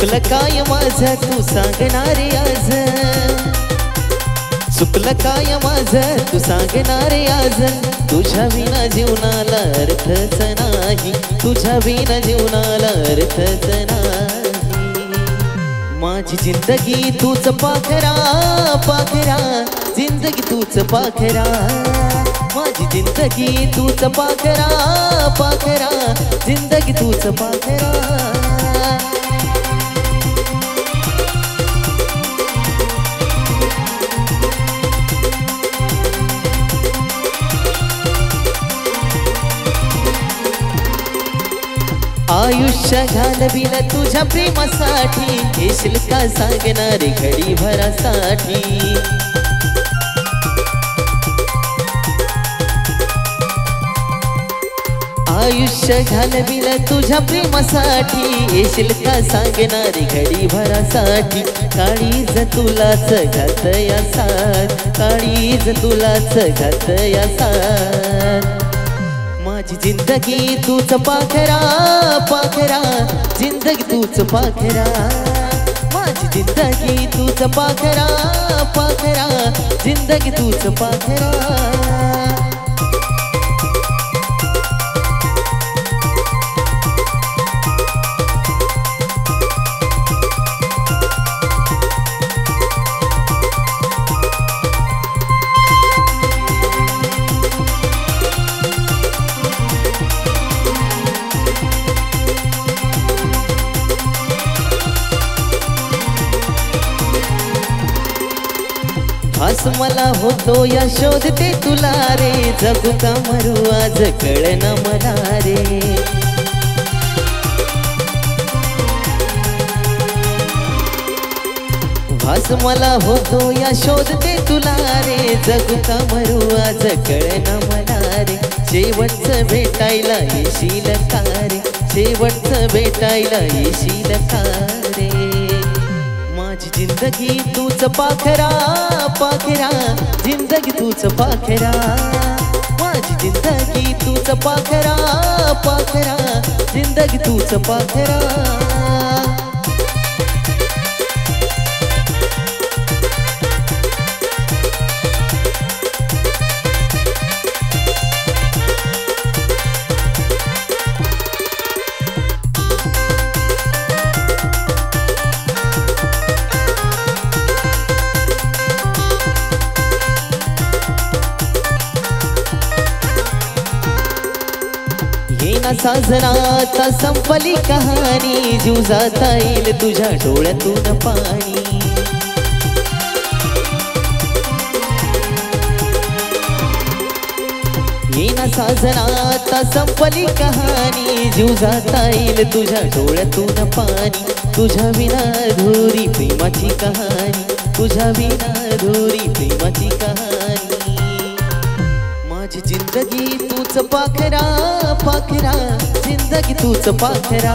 चुकलं काय माझं तू सांगणारे आज, चुकलं काय माझं तू सांगणारे आज, तुझ्या विना जीवनाला अर्थच नाही, तुझ्या विना जीवनाला अर्थच नाही। माझी जिंदगी तूच पाखरा पाखरा, जिंदगी तूच पाखरा, माझी जिंदगी तूच पाखरा पाखरा, जिंदगी तूच पाखरा। आयुष्य घालविलं तुझ्या प्रेमासाठी, येशील का सांगणारे घडी भरासाठी। आयुष्य घालविलं तुझ्या प्रेमासाठी, येशील का सांगणारे घडी भरासाठी। काळीज तुलाच घात या साथ, काळीज तुलाच घात या साथ। माझी जिंदगी तूच पाखरा पाखरा, जिंदगी तूच पाखरा, माझी जिंदगी तूच पाखरा पाखरा, जिंदगी तूच पाखरा। भास मला होतो या शोधते तुला रे, जगू का मरू आज कळना मला रे। भास मला होतो या शोधते तुला रे, जगू का मरू आज कळना मला रे। शेवटचं भेटायला येशील का रे, शेवटचं भेटायला येशील का रे। माझी जिंदगी तूच पाखरा पाखरा, जिंदगी तूच पाखरा, माझी जिंदगी तूच पाखरा पाखरा, जिंदगी तूच पाखरा। येईना साजनाता संपली कहाणी, जीव जाता येईल तुझ्या डोळ्यातून पाणी। येईना साजनाता संपली कहाणी, जीव जाता येईल तुझ्या डोळ्यातून पाणी। तुझ्या विना अधुरी प्रेमाची कहाणी, तुझ्या विना अधुरी प्रेमाची कहाणी। माझी जिंदगी तूच पाखरा पाखरा, जिंदगी तूच पाखरा,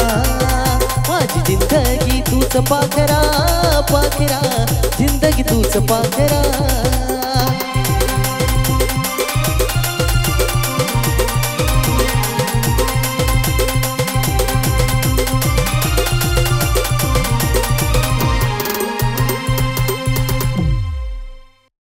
माझी जिंदगी तूच पाखरा पाखरा, जिंदगी तूच पाखरा।